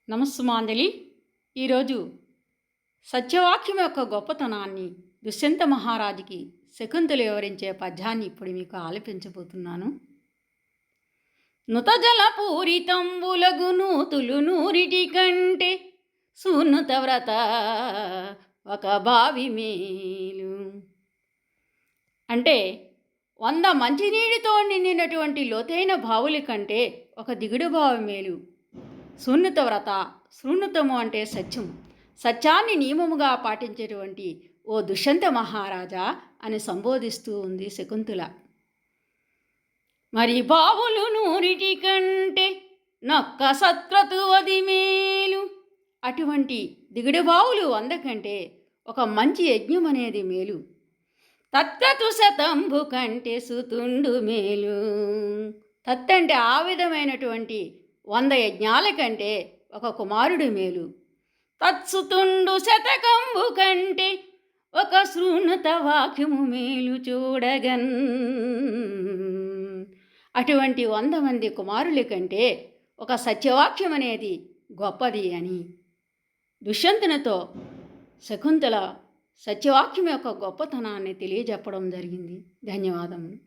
నమస్సుమాంజలి. ఈరోజు సత్యవాక్యం యొక్క గొప్పతనాన్ని దుష్యంత మహారాజుకి శకుంతల వివరించే పద్యాన్ని ఇప్పుడు మీకు ఆలపించబోతున్నాను. నుతజల పూరితంబులగు నూతులు నూరిటి కంటే సునుత వ్రత ఒక బావి మేలు. అంటే 100 మంచినీటితో నిండినటువంటి లోతైన బావుల కంటే ఒక దిగుడు బావి మేలు. సున్నిత వ్రత, శృణుతము అంటే సత్యం, సత్యాన్ని నియమముగా పాటించేటువంటి ఓ దుష్యంత మహారాజా అని సంబోధిస్తూ ఉంది శకుంతల. మరి బావులు నూరిటి కంటే నొక్క సత్క్రతువది మేలు. అటువంటి దిగుడు బావులు 100 కంటే ఒక మంచి యజ్ఞం అనేది మేలు. తత్క్రతు శతంబు కంటే సుతుండు మేలు. తత్తంటే ఆ విధమైనటువంటి 100 యజ్ఞాల కంటే ఒక కుమారుడు మేలు. తత్సుతుండు శతకంబు కంటే ఒక శృణుత వాక్యము మేలు చూడగన్. అటువంటి 100 మంది కుమారుల కంటే ఒక సత్యవాక్యం అనేది గొప్పది అని దుష్యంతునితో శకుంతల సత్యవాక్యం యొక్క గొప్పతనాన్ని తెలియజెప్పడం జరిగింది. ధన్యవాదములు.